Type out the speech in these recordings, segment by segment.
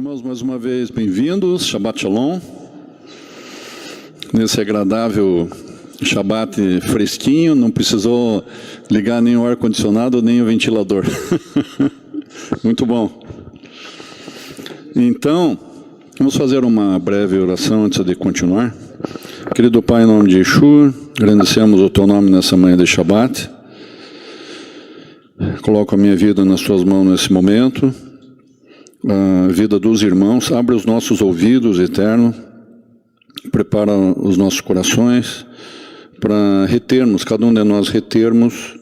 Irmãos, mais uma vez, bem-vindos, Shabbat Shalom, nesse agradável Shabbat fresquinho, não precisou ligar nem o ar-condicionado, nem o ventilador. Muito bom. Então, vamos fazer uma breve oração antes de continuar. Querido Pai, em nome de Yeshua, agradecemos o Teu nome nessa manhã de Shabbat. Coloco a minha vida nas Tuas mãos nesse momento. A vida dos irmãos, abre os nossos ouvidos, Eterno, prepara os nossos corações para retermos, cada um de nós retermos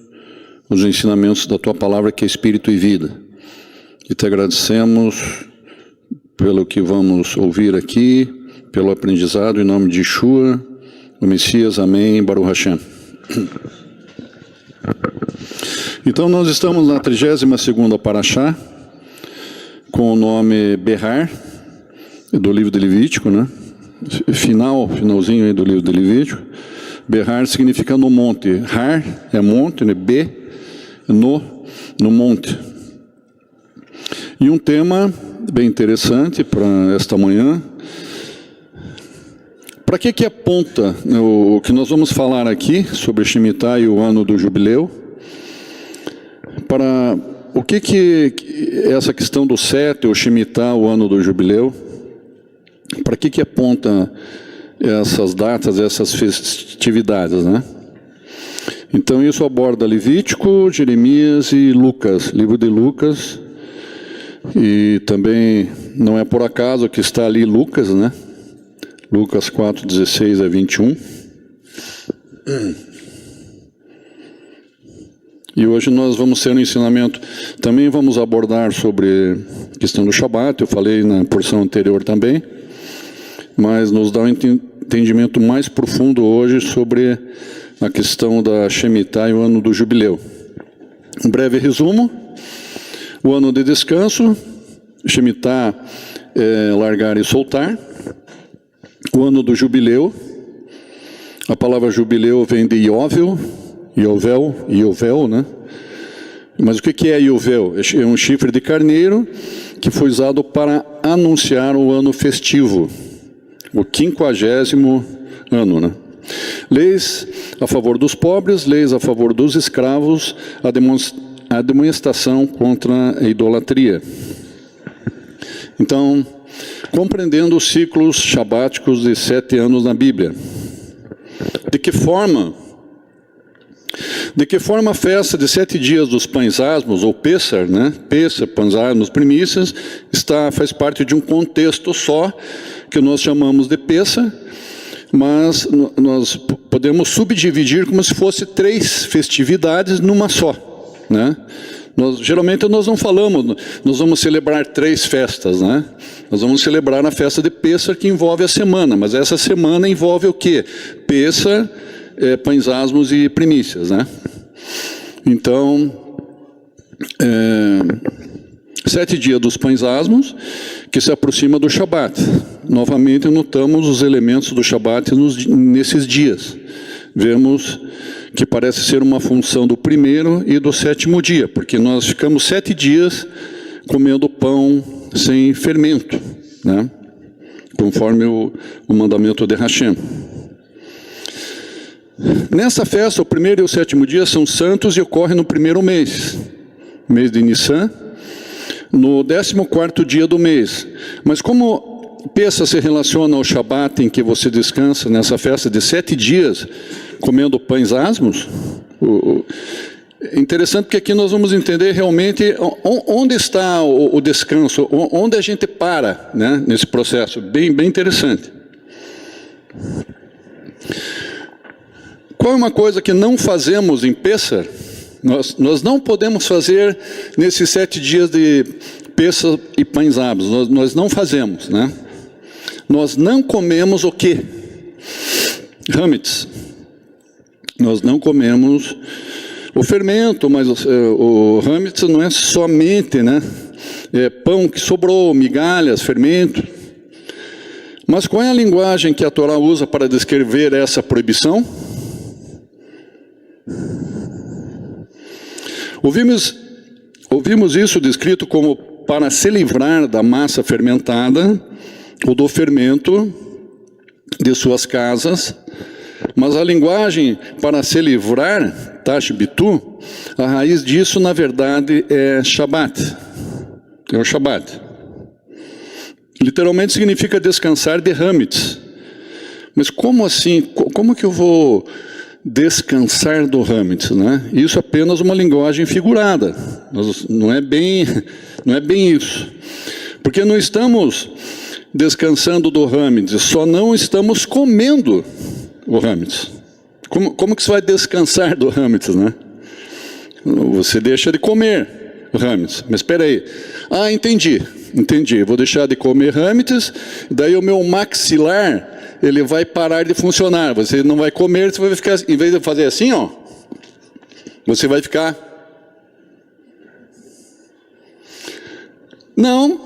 os ensinamentos da Tua Palavra, que é Espírito e Vida. E Te agradecemos pelo que vamos ouvir aqui, pelo aprendizado, em nome de Yeshua, o Messias, amém, Baruch Hashem. Então nós estamos na 32ª Parashá, com o nome Behar, do livro de Levítico, né? Finalzinho aí do livro de Levítico. Behar significa no monte. Har é monte, né? Be, no monte. E um tema bem interessante para esta manhã. Para que aponta, né, o que nós vamos falar aqui sobre Shemitah e o ano do jubileu? Para o que essa questão do 7, o Shemitah, o ano do jubileu, para que aponta essas datas, essas festividades, né? Então isso aborda Levítico, Jeremias e Lucas, livro de Lucas, e também não é por acaso que está ali Lucas, né? Lucas 4, 16 a 21. E hoje nós vamos ter um ensinamento, também vamos abordar sobre a questão do Shabat, eu falei na porção anterior também, mas nos dá um entendimento mais profundo hoje sobre a questão da Shemitah e o ano do jubileu. Um breve resumo: o ano de descanso, Shemitah é largar e soltar. O ano do jubileu, a palavra jubileu vem de Yovel, né? Mas o que é Yovel? É um chifre de carneiro que foi usado para anunciar o ano festivo, o 50º ano, né? Leis a favor dos pobres, leis a favor dos escravos, a demonstração contra a idolatria. Então, compreendendo os ciclos shabáticos de 7 anos na Bíblia. De que forma a festa de 7 dias dos pães asmos, ou Pessar, né? Pessar, pães asmos, primícias, faz parte de um contexto só, que nós chamamos de Pessar, mas nós podemos subdividir como se fosse 3 festividades numa só, né? Geralmente nós não falamos, nós vamos celebrar 3 festas, né? Nós vamos celebrar a festa de Pessar, que envolve a semana, mas essa semana envolve o quê? Pessar, pães asmos e primícias, né? Então, 7 dias dos pães asmos, que se aproxima do Shabat. Novamente notamos os elementos do Shabat nesses dias. Vemos que parece ser uma função do primeiro e do 7º dia, porque nós ficamos 7 dias comendo pão sem fermento, né? Conforme o mandamento de Hashem. Nessa festa, o primeiro e o 7º dia são santos e ocorrem no primeiro mês de Nissan, no 14º dia do mês. Mas como Pessah se relaciona ao Shabat, em que você descansa nessa festa de 7 dias, comendo pães asmos, é interessante porque aqui nós vamos entender realmente onde está o descanso, onde a gente para, né, nesse processo, bem interessante. Qual é uma coisa que não fazemos em Pessar? Nós não podemos fazer nesses 7 dias de Pessar e pães asmos, nós não fazemos, né? Nós não comemos o quê? Hametz. Nós não comemos o fermento, mas o hametz não é somente, né, pão que sobrou, migalhas, fermento. Mas qual é a linguagem que a Torá usa para descrever essa proibição? Ouvimos isso descrito como para se livrar da massa fermentada ou do fermento de suas casas, mas a linguagem para se livrar, tashbitu, a raiz disso, na verdade, é Shabat. É o Shabat. Literalmente significa descansar de Hametz. Mas como assim? Como que eu vou descansar do Hametz, né? Isso é apenas uma linguagem figurada. Não é bem isso. Porque não estamos descansando do Hametz, só não estamos comendo o Hametz. Como que você vai descansar do Hametz, né? Você deixa de comer o Hametz. Mas espera aí. Ah, entendi. Vou deixar de comer Hametz, daí o meu maxilar ele vai parar de funcionar. Você não vai comer, você vai ficar, em vez de fazer assim, ó, você vai ficar. Não,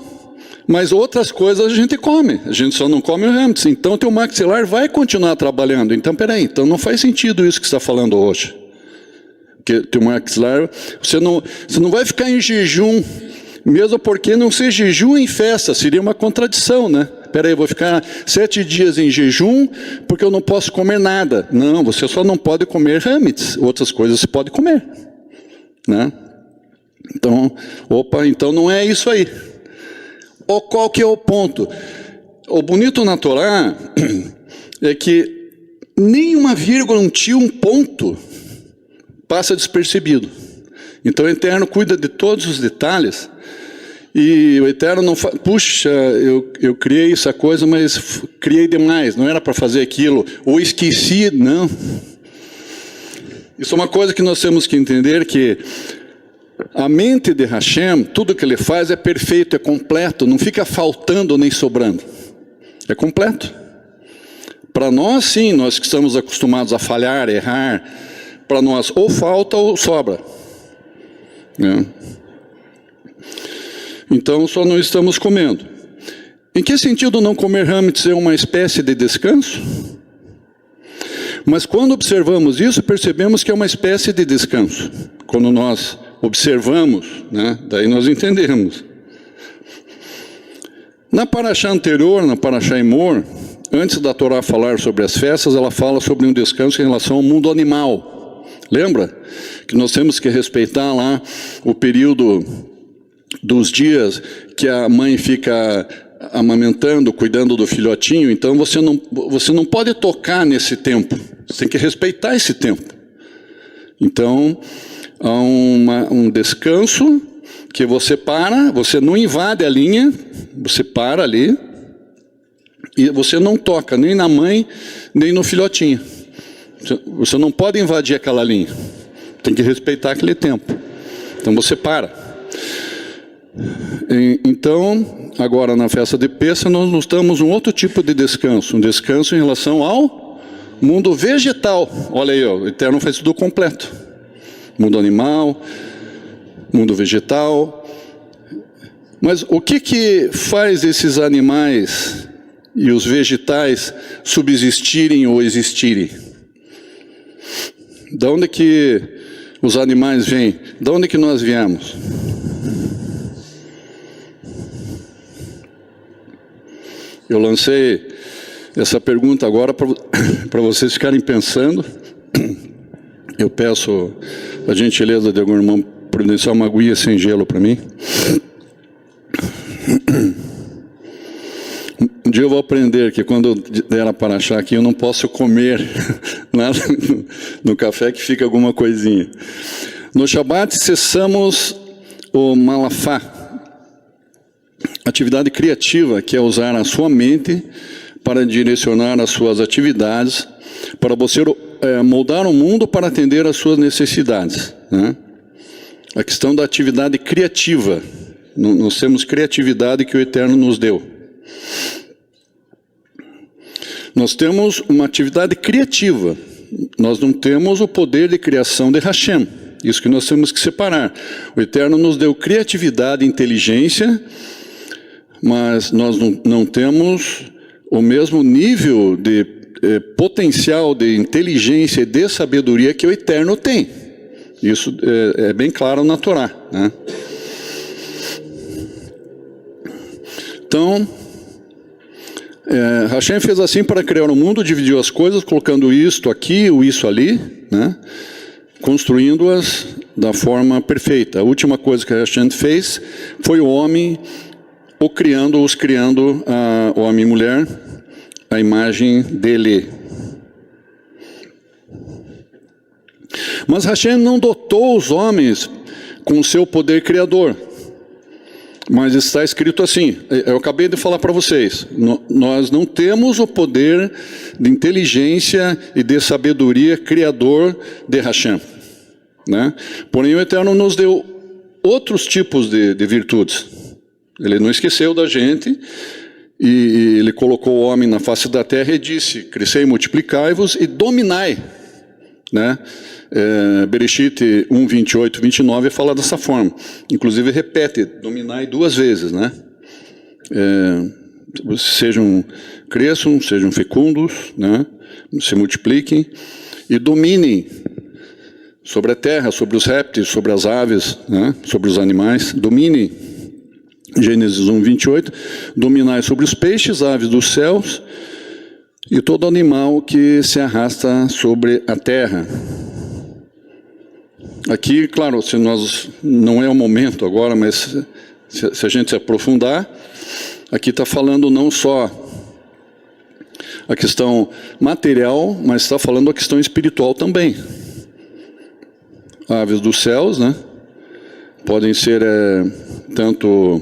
mas outras coisas a gente come. A gente só não come o Hametz. Então, teu maxilar vai continuar trabalhando. Então, peraí, então não faz sentido isso que você está falando hoje. Porque teu maxilar, você não vai ficar em jejum, mesmo porque não se jejum em festa, seria uma contradição, né? Peraí, eu vou ficar 7 dias em jejum porque eu não posso comer nada. Não, você só não pode comer Hametz, outras coisas você pode comer, né? Então, então não é isso aí. Qual que é o ponto? O bonito na Torá é que nem uma vírgula, um tio, um ponto passa despercebido. Então o Eterno cuida de todos os detalhes. E o Eterno não fala, puxa, eu criei essa coisa, mas criei demais, não era para fazer aquilo, ou esqueci, não. Isso é uma coisa que nós temos que entender, que a mente de Hashem, tudo que ele faz é perfeito, é completo, não fica faltando nem sobrando, é completo. Para nós sim, nós que estamos acostumados a falhar, errar, para nós ou falta ou sobra, né? Então, só não estamos comendo. Em que sentido não comer Hametz é uma espécie de descanso? Mas quando observamos isso, percebemos que é uma espécie de descanso. Quando nós observamos, né, daí nós entendemos. Na paraxá anterior, na paraxá Emor, antes da Torá falar sobre as festas, ela fala sobre um descanso em relação ao mundo animal. Lembra? Que nós temos que respeitar lá o período dos dias que a mãe fica amamentando, cuidando do filhotinho. Então você não pode tocar nesse tempo, você tem que respeitar esse tempo. Então há um descanso que você para, você não invade a linha, você para ali e você não toca nem na mãe nem no filhotinho. Você não pode invadir aquela linha, tem que respeitar aquele tempo. Então você para. Então, agora na festa de Pêssar, nós nos damos um outro tipo de descanso, um descanso em relação ao mundo vegetal. Olha aí, ó, o Eterno faz tudo completo. Mundo animal, mundo vegetal. Mas o que faz esses animais e os vegetais subsistirem ou existirem? De onde que os animais vêm? De onde que nós viemos? Eu lancei essa pergunta agora para vocês ficarem pensando. Eu peço a gentileza de algum irmão providenciar uma aguinha sem gelo para mim. Um dia eu vou aprender que quando eu der a paraxá aqui, eu não posso comer nada no café que fica alguma coisinha. No Shabat cessamos o malafá, atividade criativa, que é usar a sua mente para direcionar as suas atividades, para você moldar o mundo para atender às suas necessidades, né? A questão da atividade criativa. Nós temos criatividade que o Eterno nos deu. Nós temos uma atividade criativa. Nós não temos o poder de criação de Hashem. Isso que nós temos que separar. O Eterno nos deu criatividade e inteligência, mas nós não temos o mesmo nível de potencial de inteligência e de sabedoria que o Eterno tem. Isso é bem claro na Torá, né? Então, Hashem fez assim para criar o mundo, dividiu as coisas, colocando isto aqui, o isso ali, né? Construindo-as da forma perfeita. A última coisa que Hashem fez foi o homem, os criando, o homem e mulher, a imagem dele. Mas Hashem não dotou os homens com o seu poder criador. Mas está escrito assim, eu acabei de falar para vocês, nós não temos o poder de inteligência e de sabedoria criador de Hashem, né? Porém o Eterno nos deu outros tipos de virtudes. Ele não esqueceu da gente, e ele colocou o homem na face da terra e disse, crescei, multiplicai-vos e dominai, né? Bereshit 1, 28, 29 fala dessa forma. Inclusive repete, dominai 2 vezes, né? Cresçam, sejam fecundos, né? Se multipliquem e dominem sobre a terra, sobre os répteis, sobre as aves, né? Sobre os animais. Dominem, Gênesis 1, 28, dominai sobre os peixes, aves dos céus e todo animal que se arrasta sobre a terra. Aqui, claro, não é o momento agora, mas se a gente se aprofundar, aqui está falando não só a questão material, mas está falando a questão espiritual também. Aves dos céus, né? Podem ser tanto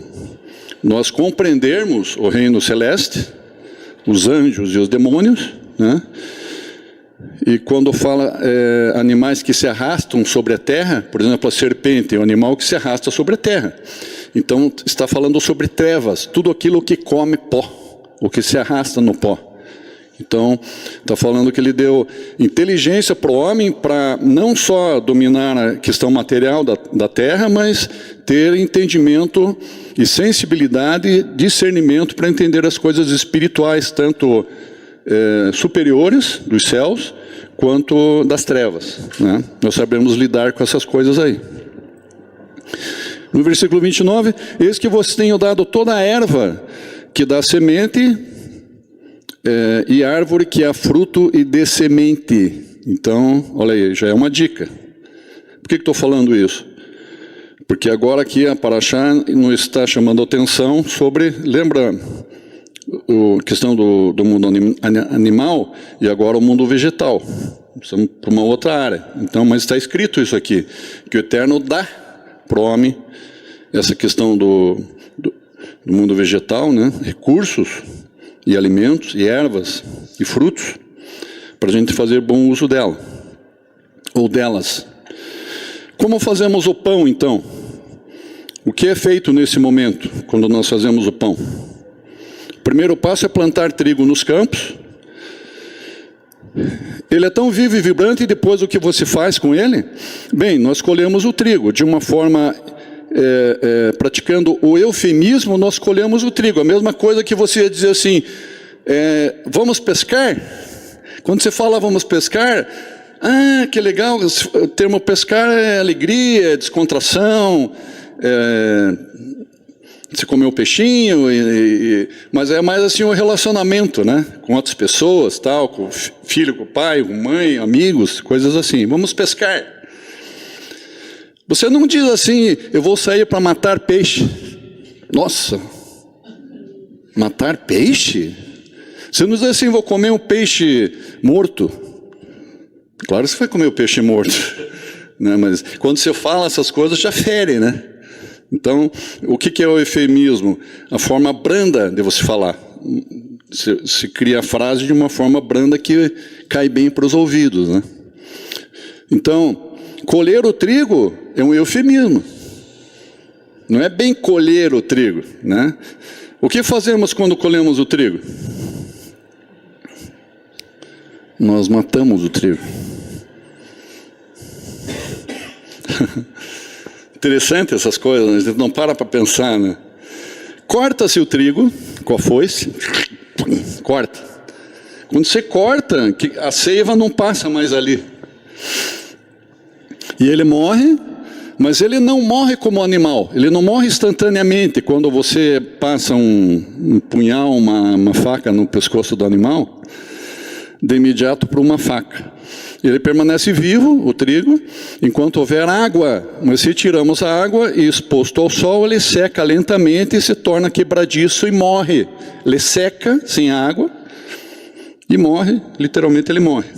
nós compreendermos o reino celeste, os anjos e os demônios, né? E quando fala animais que se arrastam sobre a terra, por exemplo, a serpente é um animal que se arrasta sobre a terra. Então, está falando sobre trevas, tudo aquilo que come pó, o que se arrasta no pó. Então, está falando que ele deu inteligência para o homem para não só dominar a questão material da terra, mas ter entendimento e sensibilidade, discernimento para entender as coisas espirituais, tanto superiores dos céus, quanto das trevas, né? Nós sabemos lidar com essas coisas aí. No versículo 29, eis que vos tenho dado toda a erva que dá semente, e árvore que há fruto e dê semente. Então, olha aí, já é uma dica. Por que estou falando isso? Porque agora aqui a Parashá nos está chamando a atenção sobre, lembra a questão do mundo animal e agora o mundo vegetal. Estamos para uma outra área. Então, mas está escrito isso aqui, que o Eterno dá para o homem essa questão do mundo vegetal, né? Recursos e alimentos, e ervas, e frutos, para a gente fazer bom uso dela, ou delas. Como fazemos o pão, então? O que é feito nesse momento, quando nós fazemos o pão? O primeiro passo é plantar trigo nos campos. Ele é tão vivo e vibrante, e depois o que você faz com ele? Bem, nós colhemos o trigo, de uma forma... praticando o eufemismo, nós colhemos o trigo. A mesma coisa que você ia dizer assim, vamos pescar? Quando você fala vamos pescar, que legal, o termo pescar é alegria, é descontração, você comeu peixinho, mas é mais assim um relacionamento, né? Com outras pessoas, tal, com o filho, com o pai, com a mãe, amigos, coisas assim. Vamos pescar. Você não diz assim, eu vou sair para matar peixe. Nossa, matar peixe? Você não diz assim, vou comer um peixe morto. Claro que você vai comer o peixe morto, né? Mas quando você fala essas coisas, já fere, né? Então, o que é o eufemismo? A forma branda de você falar. Se cria a frase de uma forma branda que cai bem para os ouvidos, né? Então... colher o trigo é um eufemismo. Não é bem colher o trigo, né? O que fazemos quando colhemos o trigo? Nós matamos o trigo. Interessante essas coisas, a gente não para pensar, né? Corta-se o trigo com a foice, corta. Quando você corta, a seiva não passa mais ali. E ele morre, Mas ele não morre como animal, ele não morre instantaneamente. Quando você passa um punhal, uma faca no pescoço do animal, de imediato para uma faca. Ele permanece vivo, o trigo, enquanto houver água. Mas se tiramos a água e exposto ao sol, ele seca lentamente e se torna quebradiço e morre. Ele seca sem água e morre, literalmente ele morre.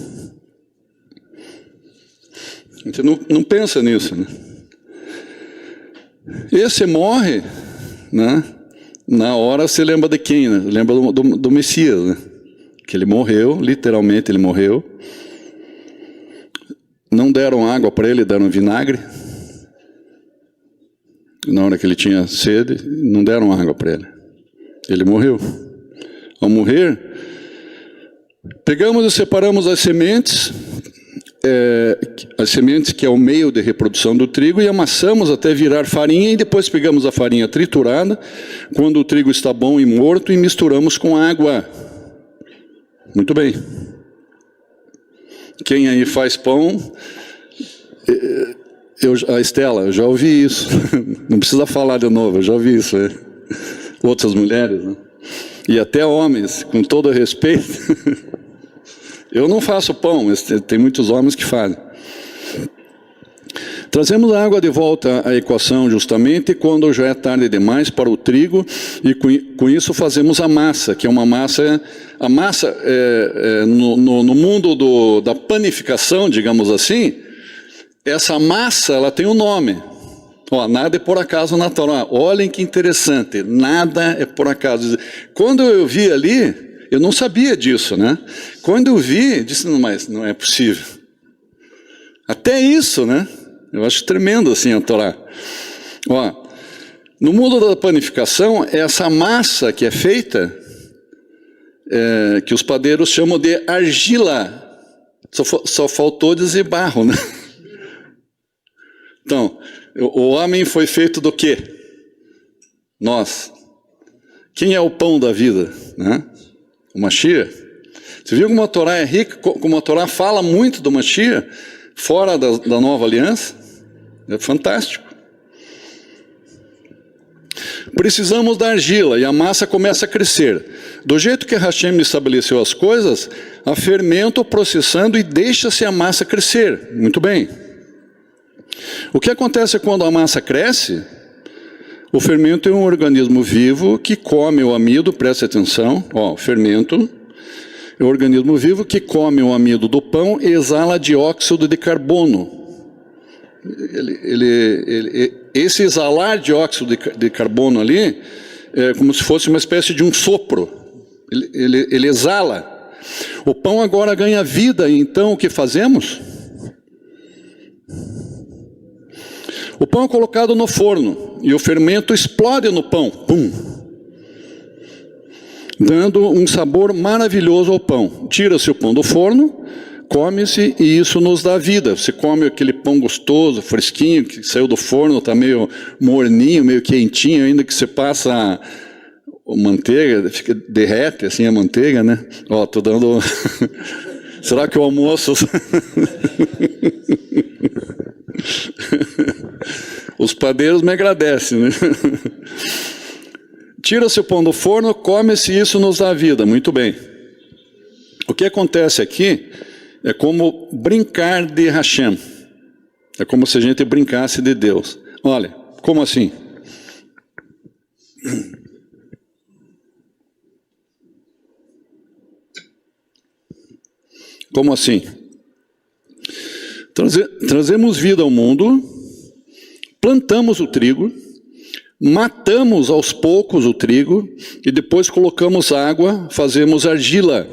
A gente não pensa nisso, né? Esse morre, né? Na hora você lembra de quem, né? Lembra do Messias, né? Que ele morreu, literalmente ele morreu. Não deram água para ele, deram vinagre. Na hora que ele tinha sede, não deram água para ele. Ele morreu. Ao morrer, pegamos e separamos as sementes que é o meio de reprodução do trigo, e amassamos até virar farinha, e depois pegamos a farinha triturada, quando o trigo está bom e morto, e misturamos com água. Muito bem. Quem aí faz pão? A Estela, eu já ouvi isso. Não precisa falar de novo, eu já ouvi isso. Outras mulheres, né? E até homens, com todo respeito. Eu não faço pão, mas tem muitos homens que fazem. Trazemos a água de volta à equação justamente quando já é tarde demais para o trigo, e com isso fazemos a massa, que é uma massa... A massa, no mundo da panificação, digamos assim, essa massa ela tem um nome. Ó, nada é por acaso na Torá. Olhem que interessante, nada é por acaso. Quando eu vi ali, eu não sabia disso, né? Quando eu vi, disse, não, mas não é possível. Até isso, né? Eu acho tremendo assim a Torá. Ó, no mundo da panificação, essa massa que é feita, que os padeiros chamam de argila. Só faltou dizer barro, né? Então, o homem foi feito do quê? Nós. Quem é o pão da vida? Né? O Mashiach. Você viu como a Torá é rica, como a Torá fala muito do Mashiach, fora da nova aliança? É fantástico. Precisamos da argila e a massa começa a crescer. Do jeito que Hashem estabeleceu as coisas, há fermento processando e deixa-se a massa crescer. Muito bem. O que acontece quando a massa cresce? O fermento é um organismo vivo que come o amido, preste atenção, ó, o fermento é um organismo vivo que come o amido do pão e exala dióxido de carbono. Esse exalar dióxido de carbono ali é como se fosse uma espécie de um sopro. Ele exala. O pão agora ganha vida, e então o que fazemos? O pão é colocado no forno e o fermento explode no pão, pum, dando um sabor maravilhoso ao pão. Tira-se o pão do forno, come-se e isso nos dá vida. Você come aquele pão gostoso, fresquinho, que saiu do forno, está meio morninho, meio quentinho, ainda que você passa a manteiga, derrete assim a manteiga, né? Ó, tô dando... Será que o almoço... Os padeiros me agradecem, né? Tira-se o pão do forno, come-se e isso nos dá vida. Muito bem. O que acontece aqui é como brincar de Hashem. É como se a gente brincasse de Deus. Olha, como assim? Como assim? Trazemos vida ao mundo, plantamos o trigo, matamos aos poucos o trigo e depois colocamos água, fazemos argila.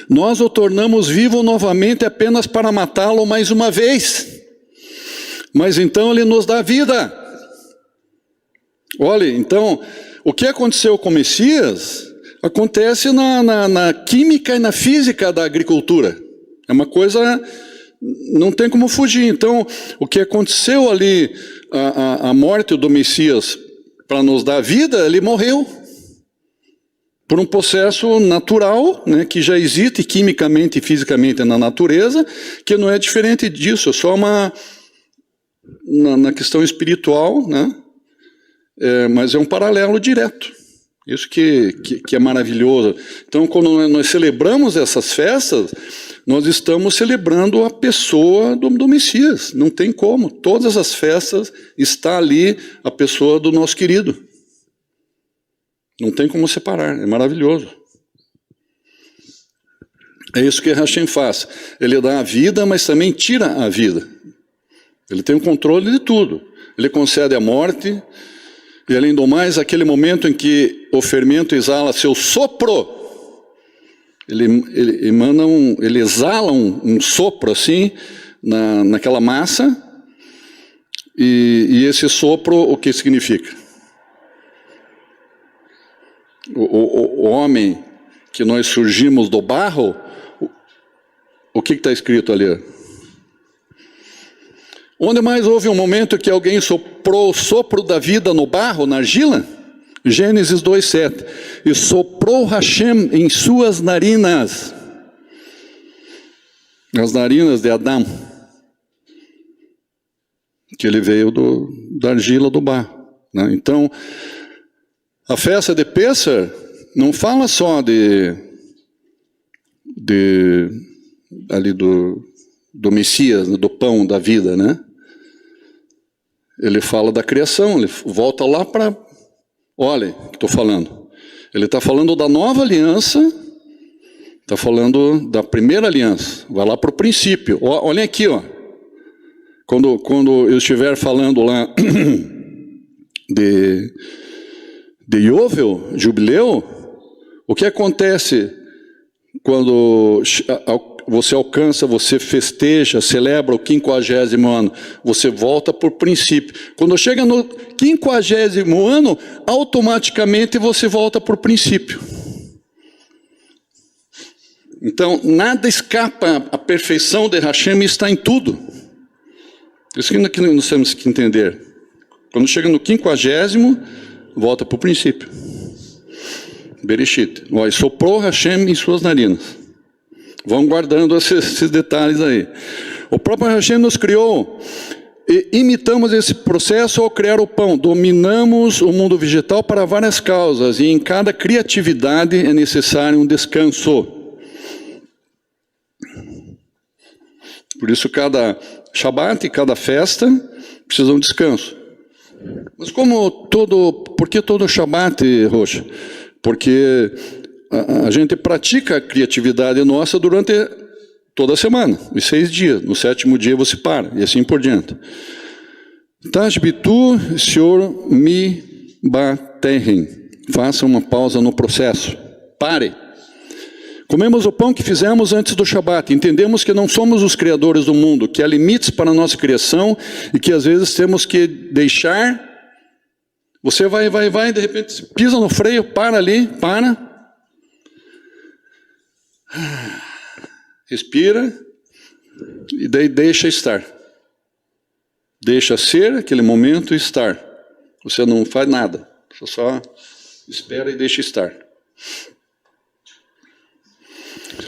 Nós o tornamos vivo novamente apenas para matá-lo mais uma vez. Mas então ele nos dá vida. Olha, então, o que aconteceu com o Messias acontece na química e na física da agricultura. É uma coisa... Não tem como fugir. Então, o que aconteceu ali, a morte do Messias para nos dar vida, ele morreu. Por um processo natural, né, que já existe quimicamente e fisicamente na natureza, que não é diferente disso, é só na questão espiritual, né? Mas é um paralelo direto. Isso que é maravilhoso. Então, quando nós celebramos essas festas, nós estamos celebrando a pessoa do Messias. Não tem como. Todas as festas está ali a pessoa do nosso querido. Não tem como separar. É maravilhoso. É isso que Hashem faz. Ele dá a vida, mas também tira a vida. Ele tem o controle de tudo. Ele concede a morte. E além do mais, aquele momento em que o fermento exala seu sopro, ele exala um sopro assim, naquela massa, e esse sopro, o que significa? O homem que nós surgimos do barro, o que está escrito ali? Onde mais houve um momento que alguém soprou o sopro da vida no barro, na argila? Gênesis 2:7. E soprou Hashem em suas narinas. As narinas de Adão. Que ele veio da argila do barro. Né? Então, a festa de Pêssar não fala só ali do Messias, do pão da vida, né? Ele fala da criação, ele volta lá para... Olha, o que estou falando. Ele está falando da nova aliança, está falando da primeira aliança. Vai lá para o princípio. Olhem aqui, ó. Quando eu estiver falando lá de Yovel, jubileu, o que acontece quando você alcança, você festeja, celebra o 50º ano, você volta por princípio. Quando chega no 50º ano, automaticamente você volta por princípio. Então, nada escapa à perfeição de Hashem, está em tudo. Isso que nós temos que entender. Quando chega no 50º, volta para o princípio. Bereshit. Olha, soprou Hashem em suas narinas. Vão guardando esses detalhes aí. O próprio Hashem nos criou. E imitamos esse processo ao criar o pão. Dominamos o mundo vegetal para várias causas. E em cada criatividade é necessário um descanso. Por isso cada Shabat e cada festa precisam de um descanso. Mas por que todo Shabat, Rocha? Porque a gente pratica a criatividade nossa durante toda a semana, os 6 dias. No 7º dia você para, e assim por diante. Tashbitu Senhor mi baterem. Faça uma pausa no processo. Pare. Comemos o pão que fizemos antes do Shabat. Entendemos que não somos os criadores do mundo, que há limites para a nossa criação e que às vezes temos que deixar. Você vai, de repente pisa no freio, para ali, para. Respira e daí deixa estar. Deixa ser aquele momento e estar. Você não faz nada, você só espera e deixa estar.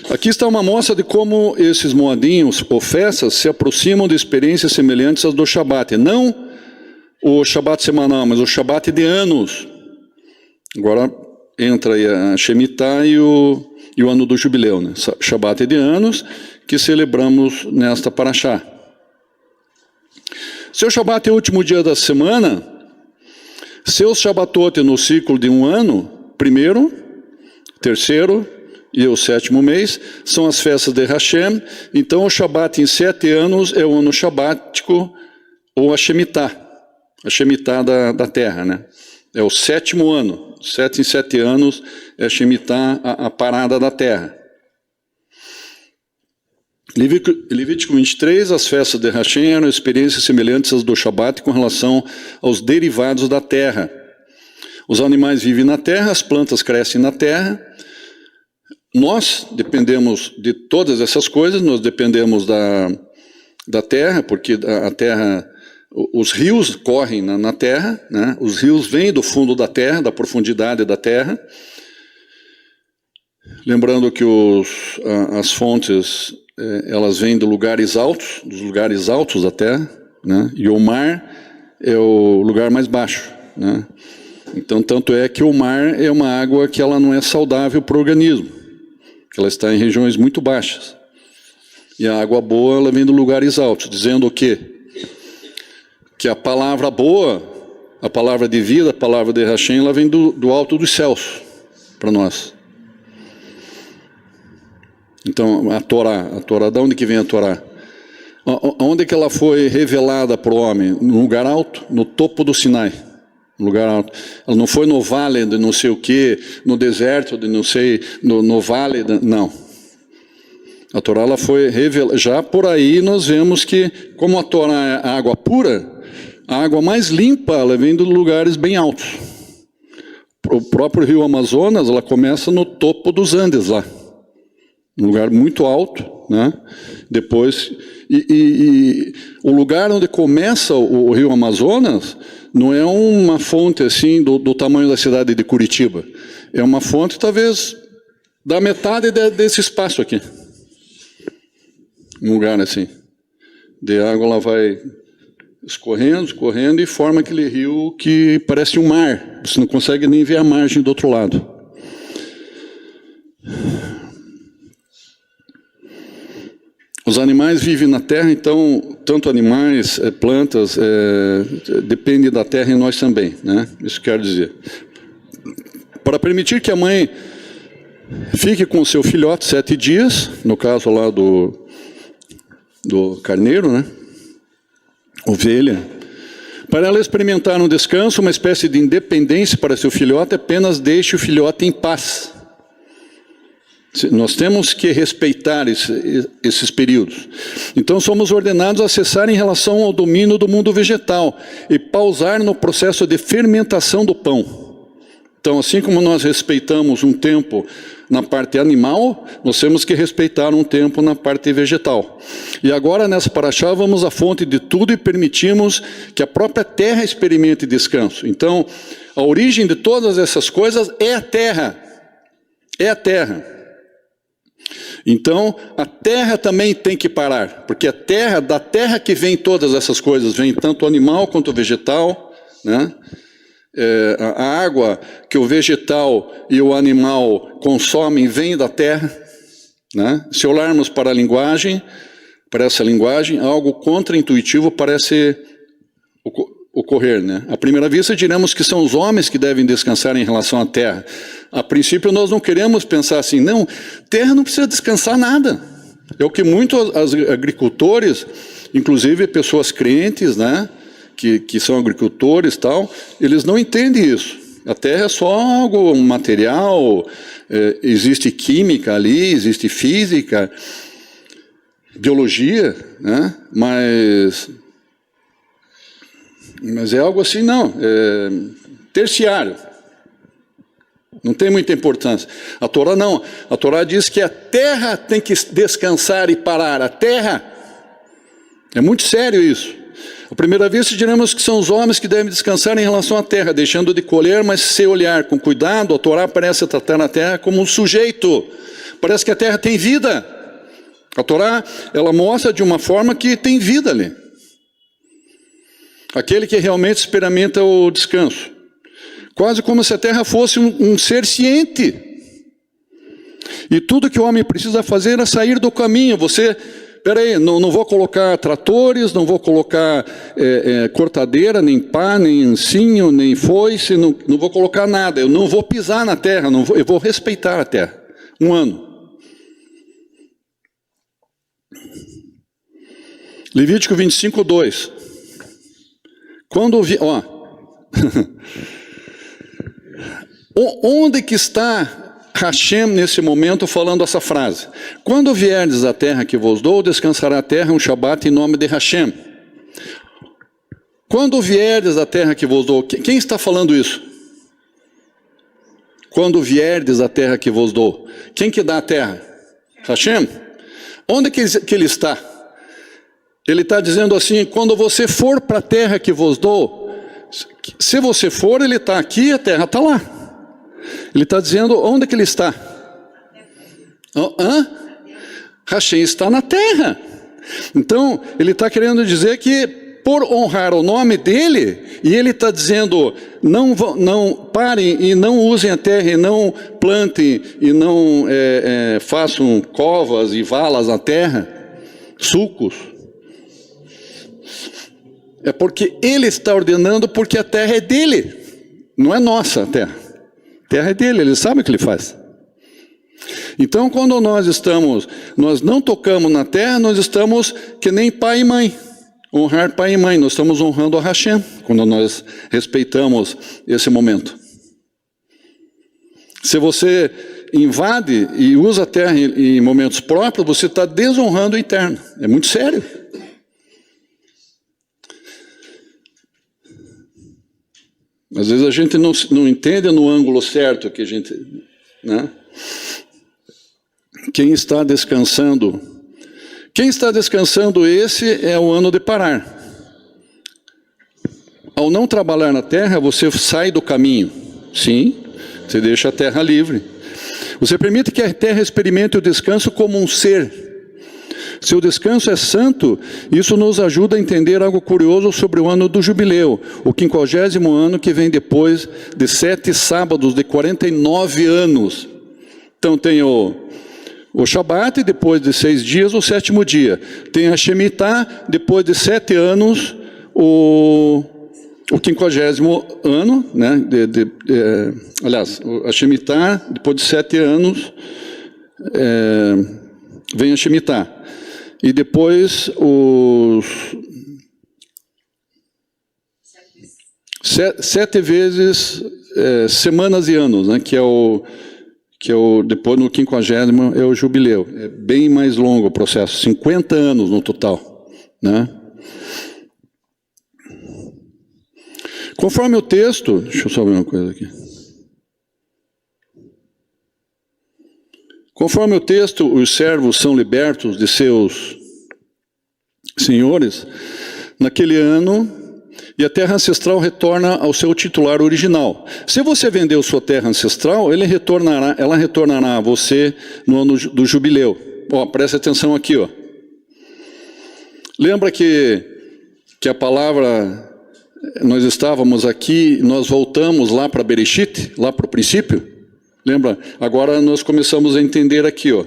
Aqui está uma amostra de como esses moadinhos ou festas se aproximam de experiências semelhantes às do Shabat. Não o Shabat semanal, mas o Shabat de anos. Agora entra aí a Shemitah e o ano do jubileu, né? Shabat de anos, que celebramos nesta Parashá. Seu Shabat é o último dia da semana, seus Shabatot no ciclo de um ano, 1º, 3º e o 7º mês, são as festas de Hashem. Então o Shabat em 7 anos é o ano Shabático, ou a Shemitah da terra, né? É o 7º ano, 7 em 7 anos é a Shemitah, a parada da terra. Levítico 23, as festas de Hashem eram experiências semelhantes às do Shabat com relação aos derivados da terra. Os animais vivem na terra, as plantas crescem na terra. Nós dependemos de todas essas coisas, nós dependemos da terra, porque a terra, os rios correm na terra, né? Os rios vêm do fundo da terra, da profundidade da terra. Lembrando que as fontes, elas vêm dos lugares altos da terra, né? E o mar é o lugar mais baixo, né? Então, tanto é que o mar é uma água que ela não é saudável para o organismo, que ela está em regiões muito baixas. E a água boa, ela vem de lugares altos, dizendo o quê? Que a palavra boa, a palavra de vida, a palavra de Hashem, ela vem do alto dos céus para nós. Então, a Torá, de onde que vem a Torá? Onde que ela foi revelada para o homem? No lugar alto, no topo do Sinai. No lugar alto. Ela não foi no vale de não sei o quê, no deserto de não sei, no vale, não. A Torá, ela foi revelada. Já por aí nós vemos que, como a Torá é água pura, a água mais limpa, ela vem de lugares bem altos. O próprio rio Amazonas, ela começa no topo dos Andes lá. Um lugar muito alto, né? Depois, o lugar onde começa o rio Amazonas não é uma fonte assim do tamanho da cidade de Curitiba. É uma fonte talvez da metade desse espaço aqui. Um lugar assim. De água ela vai escorrendo e forma aquele rio que parece um mar. Você não consegue nem ver a margem do outro lado. Os animais vivem na terra, então, tanto animais, plantas, depende da terra e nós também, né? Isso quer dizer. Para permitir que a mãe fique com o seu filhote 7 dias, no caso lá do carneiro, né? Ovelha, para ela experimentar um descanso, uma espécie de independência para seu filhote, apenas deixe o filhote em paz. Nós temos que respeitar esses períodos. Então, somos ordenados a cessar em relação ao domínio do mundo vegetal e pausar no processo de fermentação do pão. Então, assim como nós respeitamos um tempo na parte animal, nós temos que respeitar um tempo na parte vegetal. E agora, nessa paraxá, vamos à fonte de tudo e permitimos que a própria terra experimente descanso. Então, a origem de todas essas coisas é a terra. É a terra. Então, a terra também tem que parar, porque da terra que vem todas essas coisas, vem tanto o animal quanto o vegetal, né? A água que o vegetal e o animal consomem vem da terra, né? Se olharmos para a linguagem, para essa linguagem, algo contraintuitivo parece ocorrer, né? À primeira vista, diremos que são os homens que devem descansar em relação à terra. A princípio, nós não queremos pensar assim, não, terra não precisa descansar nada. É o que muitos agricultores, inclusive pessoas crentes, né, que são agricultores e tal, eles não entendem isso. A terra é só algo, um material, existe química ali, existe física, biologia, né, mas é algo assim, não, terciário. Não tem muita importância. A Torá não. A Torá diz que a terra tem que descansar e parar. A terra. É muito sério isso. À primeira vista, diremos que são os homens que devem descansar em relação à terra, deixando de colher, mas se olhar com cuidado, a Torá parece tratar a terra como um sujeito. Parece que a terra tem vida. A Torá, ela mostra de uma forma que tem vida ali. Aquele que realmente experimenta o descanso. Quase como se a terra fosse um ser ciente. E tudo que o homem precisa fazer é sair do caminho. Peraí, não vou colocar tratores, não vou colocar cortadeira, nem pá, nem ancinho, nem foice, não vou colocar nada. Eu não vou pisar na terra, eu vou respeitar a terra. 1 ano. Levítico 25, 2. Quando onde que está Hashem nesse momento falando essa frase? Quando vierdes à terra que vos dou, descansará a terra um Shabat em nome de Hashem. Quando vierdes à terra que vos dou, quem está falando isso? Quando vierdes à terra que vos dou, quem que dá a terra? Hashem. Onde que ele está? Ele está dizendo assim, quando você for para a terra que vos dou, se você for, ele está aqui, a terra está lá. Ele está dizendo, onde que ele está? Hashem está na terra. Então, ele está querendo dizer que por honrar o nome dele, e ele está dizendo, não parem e não usem a terra, e não plantem, e não façam covas e valas na terra, sulcos. É porque ele está ordenando, porque a terra é dele, não é nossa a terra. A terra é dele, ele sabe o que ele faz. Então, quando nós não tocamos na terra, nós estamos que nem pai e mãe. Honrar pai e mãe, nós estamos honrando a Hashem, quando nós respeitamos esse momento. Se você invade e usa a terra em momentos próprios, você está desonrando o eterno. É muito sério. Às vezes a gente não entende no ângulo certo que a gente... né? Quem está descansando, esse é o ano de parar. Ao não trabalhar na terra, você sai do caminho. Sim, você deixa a terra livre. Você permite que a terra experimente o descanso como um ser. Seu descanso é santo, isso nos ajuda a entender algo curioso sobre o ano do jubileu, o 50º ano que vem depois de 7 sábados de 49 anos. Então tem o Shabat, depois de 6 dias, o 7º dia. Tem a Shemitah, depois de 7 anos, o 50º ano, né? Aliás, a Shemitah, depois de 7 anos, vem a Shemitah. E depois os 7 vezes semanas e anos, né? Que é o depois no 50º é o jubileu. É bem mais longo o processo, 50 anos no total, né? Conforme o texto, deixa eu só ver uma coisa aqui. Conforme o texto, os servos são libertos de seus senhores naquele ano, e a terra ancestral retorna ao seu titular original. Se você vendeu sua terra ancestral, ela retornará a você no ano do jubileu. Ó, presta atenção aqui, ó. Lembra que a palavra, nós estávamos aqui, nós voltamos lá para Bereshit, lá para o princípio? Lembra? Agora nós começamos a entender aqui, ó.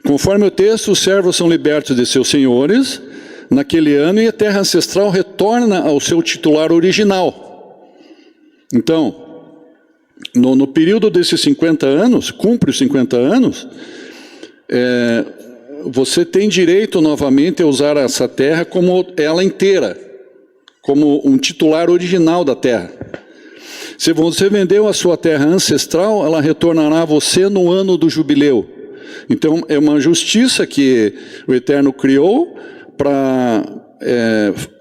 Conforme o texto, os servos são libertos de seus senhores naquele ano, e a terra ancestral retorna ao seu titular original. Então, no período desses 50 anos, cumpre os 50 anos, você tem direito novamente a usar essa terra como ela inteira, como um titular original da terra. Se você vendeu a sua terra ancestral, ela retornará a você no ano do jubileu. Então, é uma justiça que o Eterno criou para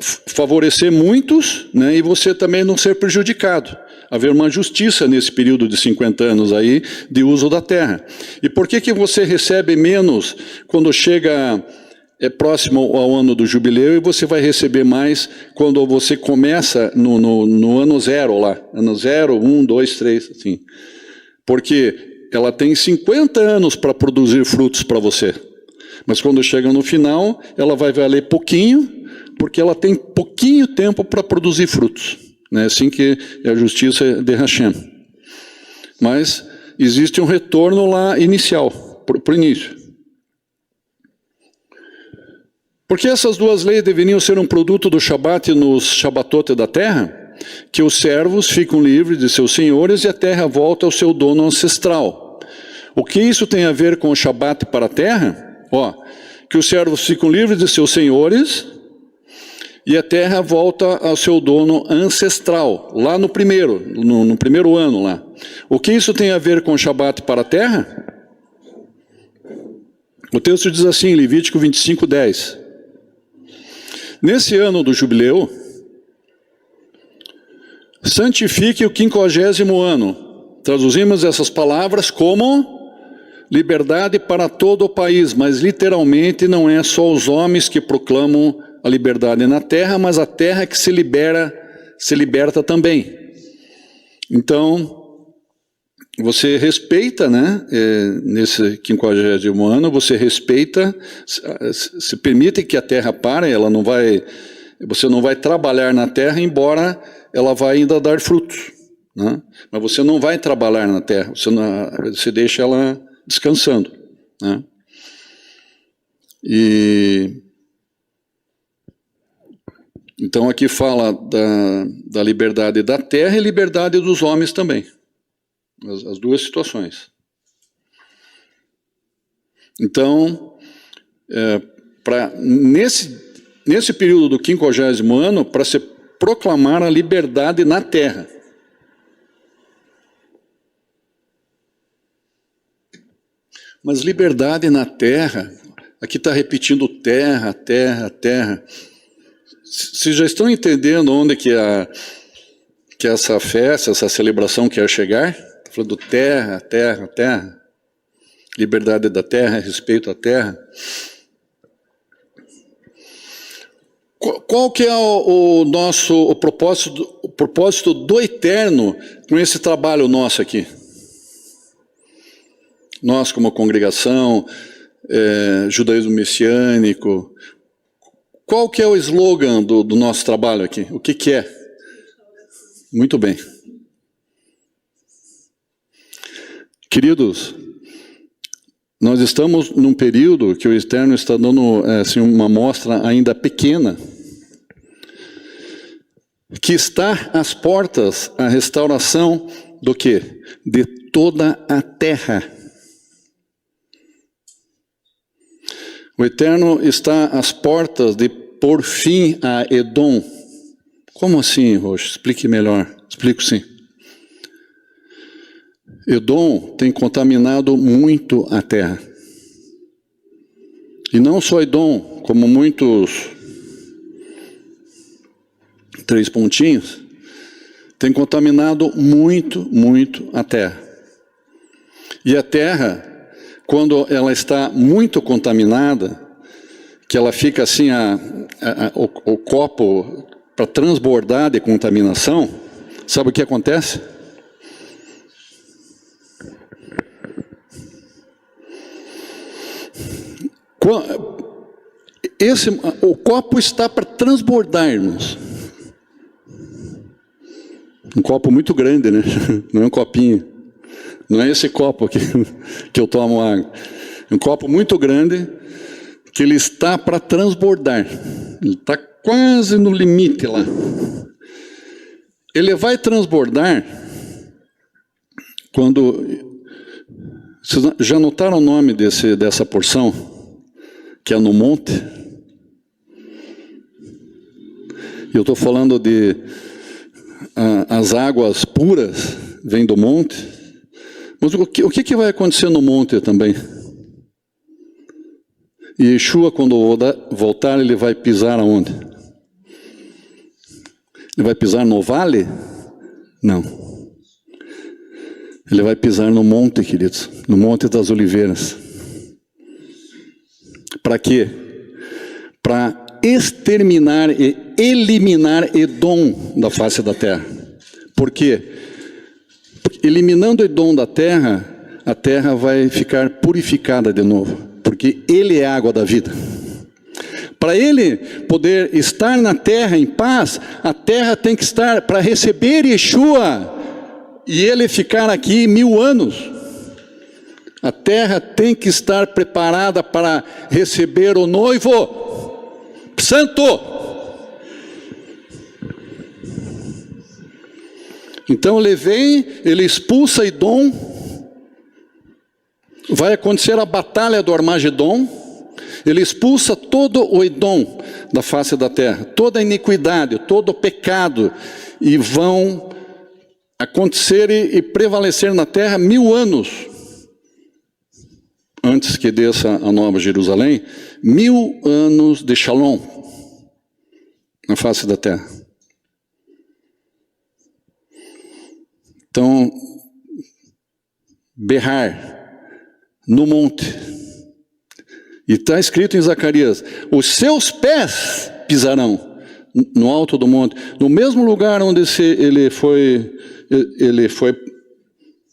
favorecer muitos, né, e você também não ser prejudicado. Haver uma justiça nesse período de 50 anos aí de uso da terra. E por que você recebe menos quando chega próximo ao ano do jubileu, e você vai receber mais quando você começa no ano 0 lá, ano 0, 1, 2, 3, assim. Porque ela tem 50 anos para produzir frutos para você. Mas quando chega no final, ela vai valer pouquinho, porque ela tem pouquinho tempo para produzir frutos. Né? Assim que é a justiça de Hashem. Mas existe um retorno lá inicial, para o início. Porque essas duas leis deveriam ser um produto do Shabat nos Shabbatot da terra, que os servos ficam livres de seus senhores e a terra volta ao seu dono ancestral. O que isso tem a ver com o Shabat para a terra? Ó, que os servos ficam livres de seus senhores e a terra volta ao seu dono ancestral, lá no primeiro ano lá. O que isso tem a ver com o Shabat para a terra? O texto diz assim, em Levítico 25, 10. Nesse ano do jubileu, santifique o 50º ano. Traduzimos essas palavras como liberdade para todo o país, mas literalmente não é só os homens que proclamam a liberdade na terra, mas a terra que se liberta também. Então, você respeita, né, nesse 50º ano, você respeita, se permite que a terra pare, ela não vai Você não vai trabalhar na terra, embora ela vai ainda dar frutos, né? Mas você não vai trabalhar na terra, você deixa ela descansando, né? Então aqui fala da liberdade da terra e liberdade dos homens também. As duas situações. Então, nesse período do 50º ano, para se proclamar a liberdade na terra. Mas liberdade na terra, aqui está repetindo terra, terra, terra. Vocês já estão entendendo onde que essa festa, essa celebração quer chegar? Está falando terra, terra, terra. Liberdade da terra, respeito à terra. Qual que é o propósito do Eterno com esse trabalho nosso aqui? Nós como congregação, judaísmo messiânico, qual que é o slogan do nosso trabalho aqui? O que é? Muito bem. Queridos, nós estamos num período que o Eterno está dando assim, uma amostra ainda pequena, que está às portas a restauração do quê? De toda a terra. O Eterno está às portas de pôr fim a Edom. Como assim, Roxo? Explique melhor. Explico sim. Edom tem contaminado muito a terra. E não só Edom, como muitos 3 pontinhos, tem contaminado muito, muito a terra. E a terra, quando ela está muito contaminada, que ela fica assim, o copo para transbordar de contaminação, sabe o que acontece? O copo está para transbordar, irmãos. Um copo muito grande, né? Não é um copinho. Não é esse copo aqui que eu tomo água. É um copo muito grande que ele está para transbordar. Ele está quase no limite lá. Ele vai transbordar quando... Vocês já notaram o nome dessa porção? Que é no monte? Eu estou falando de... as águas puras vêm do monte. Mas o que vai acontecer no monte também? E Yeshua, quando voltar, ele vai pisar aonde? Ele vai pisar no vale? Não. Ele vai pisar no monte, queridos. No Monte das Oliveiras. Para quê? Para exterminar e eliminar Edom da face da terra. Por quê? Porque eliminando Edom da terra, a terra vai ficar purificada de novo. Porque ele é a água da vida. Para ele poder estar na terra em paz, a terra tem que estar para receber Yeshua e ele ficar aqui 1000 anos. A terra tem que estar preparada para receber o noivo santo. Então ele vem, ele expulsa Edom. Vai acontecer a batalha do Armagedon. Ele expulsa todo o Edom da face da terra, toda a iniquidade, todo o pecado, e vão acontecer e prevalecer na terra 1000 anos antes que desça a Nova Jerusalém. 1000 anos de Shalom na face da terra. Então, berrar no monte. E está escrito em Zacarias: os seus pés pisarão no alto do monte, no mesmo lugar onde ele foi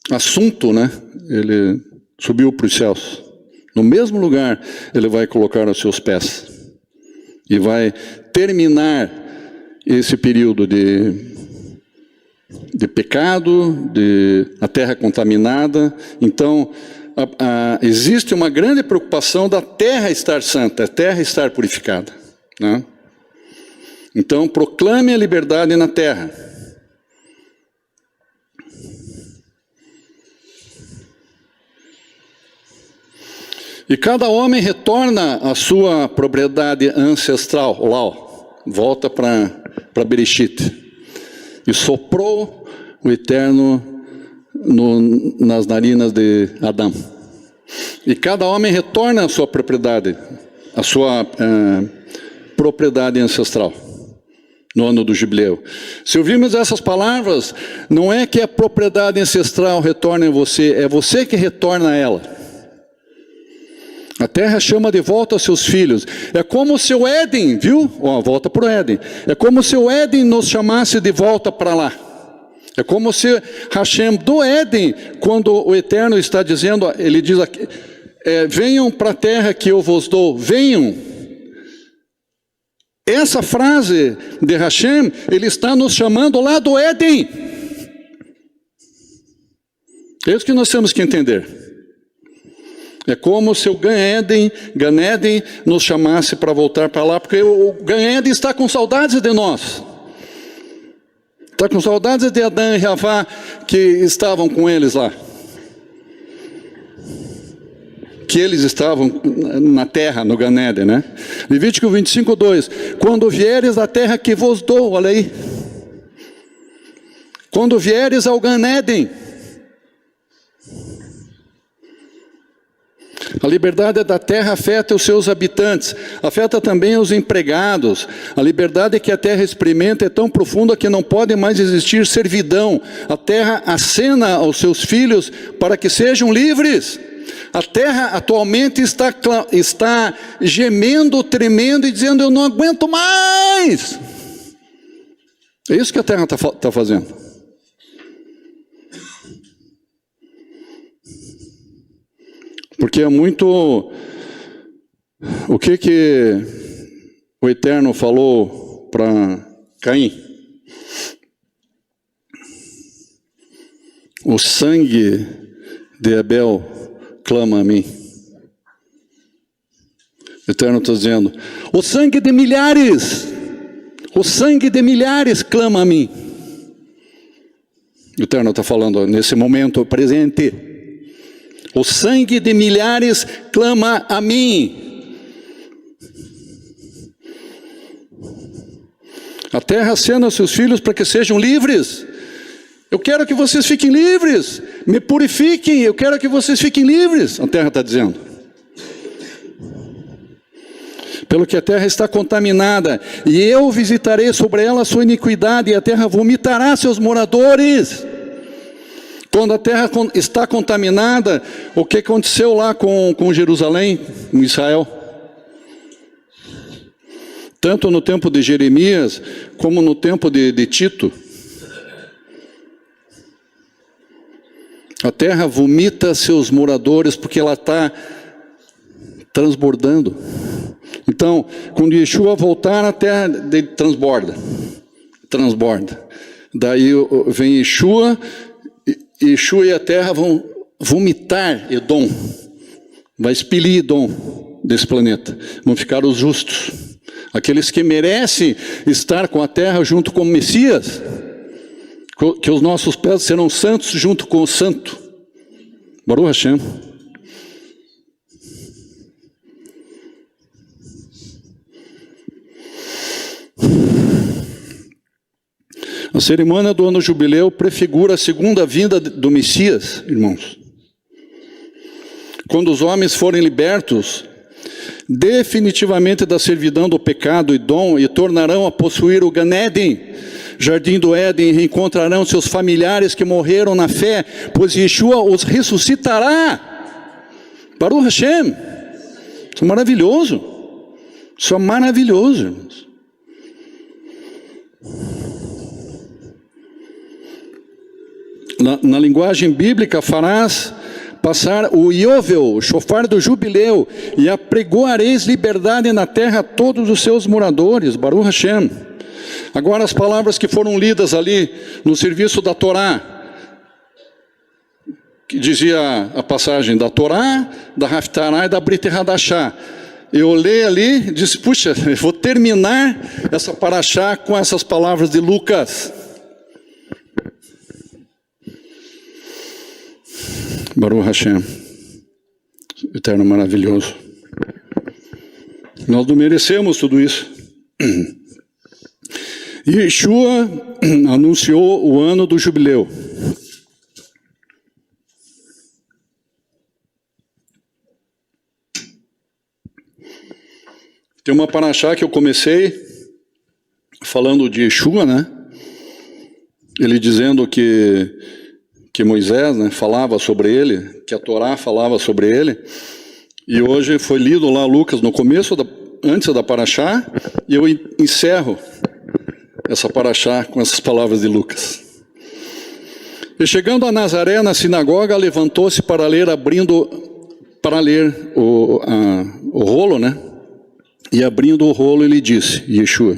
assunto, né? Ele subiu para os céus. No mesmo lugar ele vai colocar os seus pés. E vai terminar esse período de pecado, de a terra contaminada. Então, existe uma grande preocupação da terra estar santa, a terra estar purificada, né? Então, proclame a liberdade na terra. E cada homem retorna à sua propriedade ancestral, lá, volta para Bereshit. E soprou o Eterno nas narinas de Adão. E cada homem retorna à sua propriedade ancestral, no ano do jubileu. Se ouvirmos essas palavras, não é que a propriedade ancestral retorne a você, é você que retorna a ela. A terra chama de volta seus filhos. É como se o Éden, viu? Volta para o Éden. É como se o Éden nos chamasse de volta para lá. É como se Hashem do Éden, quando o Eterno está dizendo, ele diz aqui, venham para a terra que eu vos dou, venham. Essa frase de Hashem, ele está nos chamando lá do Éden. É isso que nós temos que entender. É como se o Gan Eden nos chamasse para voltar para lá, porque o Gan Eden está com saudades de nós. Está com saudades de Adão e Havá que estavam com eles lá. Que eles estavam na terra, no Gan Eden, né? Levítico 25:2. Quando vieres à terra que vos dou, olha aí. Quando vieres ao Gan Eden. A liberdade da terra afeta os seus habitantes, afeta também os empregados. A liberdade que a terra experimenta é tão profunda que não pode mais existir servidão. A terra acena aos seus filhos para que sejam livres. A terra atualmente está gemendo, tremendo e dizendo, eu não aguento mais. É isso que a terra está fazendo. Porque é muito... O que o Eterno falou para Caim? O sangue de Abel clama a mim. O Eterno está dizendo, o sangue de milhares clama a mim. O Eterno está falando nesse momento presente. O sangue de milhares clama a mim. A terra acena aos seus filhos para que sejam livres. Eu quero que vocês fiquem livres. Me purifiquem, eu quero que vocês fiquem livres. A terra está dizendo. Pelo que a terra está contaminada, e eu visitarei sobre ela a sua iniquidade, e a terra vomitará seus moradores. Quando a terra está contaminada, o que aconteceu lá com Jerusalém, com Israel? Tanto no tempo de Jeremias, como no tempo de Tito. A terra vomita seus moradores porque ela está transbordando. Então, quando Yeshua voltar, a terra transborda. Daí vem Yeshua e a terra vão vomitar Edom, vai expelir Edom desse planeta, vão ficar os justos, aqueles que merecem estar com a terra junto com o Messias, que os nossos pés serão santos junto com o santo. Baruch Hashem. A cerimônia do ano jubileu prefigura a segunda vinda do Messias, irmãos. Quando os homens forem libertos definitivamente da servidão do pecado e dom e tornarão a possuir o Gan Eden, jardim do Éden, e reencontrarão seus familiares que morreram na fé, pois Yeshua os ressuscitará. Baruch Hashem. Isso é maravilhoso. Isso é maravilhoso, irmãos. Na linguagem bíblica, farás passar o Yovel, o chofar do jubileu, e apregoareis liberdade na terra a todos os seus moradores, Baruch Hashem. Agora as palavras que foram lidas ali no serviço da Torá, que dizia a passagem da Torá, da Haftarah e da Brit Hadashah. Eu olhei ali e disse, puxa, eu vou terminar essa paraxá com essas palavras de Lucas. Baruch Hashem, eterno maravilhoso. Nós não merecemos tudo isso. E Yeshua anunciou o ano do jubileu. Tem uma paraxá que eu comecei falando de Yeshua, né? Ele dizendo que Moisés, né, falava sobre ele, que a Torá falava sobre ele. E hoje foi lido lá Lucas no começo, antes da paraxá, e eu encerro essa paraxá com essas palavras de Lucas. E chegando a Nazaré, na sinagoga, levantou-se para ler, o rolo, né? E abrindo o rolo, ele disse, Yeshua,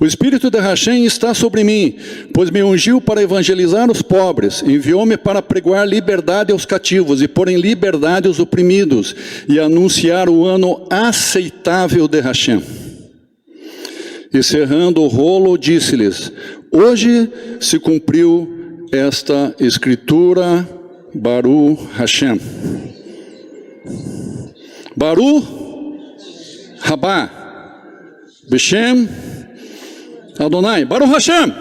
o Espírito de Hashem está sobre mim, pois me ungiu para evangelizar os pobres, enviou-me para pregoar liberdade aos cativos e pôr em liberdade os oprimidos, e anunciar o ano aceitável de Hashem. E cerrando o rolo, disse-lhes, hoje se cumpriu esta escritura, Baruch Hashem. Baruch Rabá, Beshem Adonai, Baruch Hashem.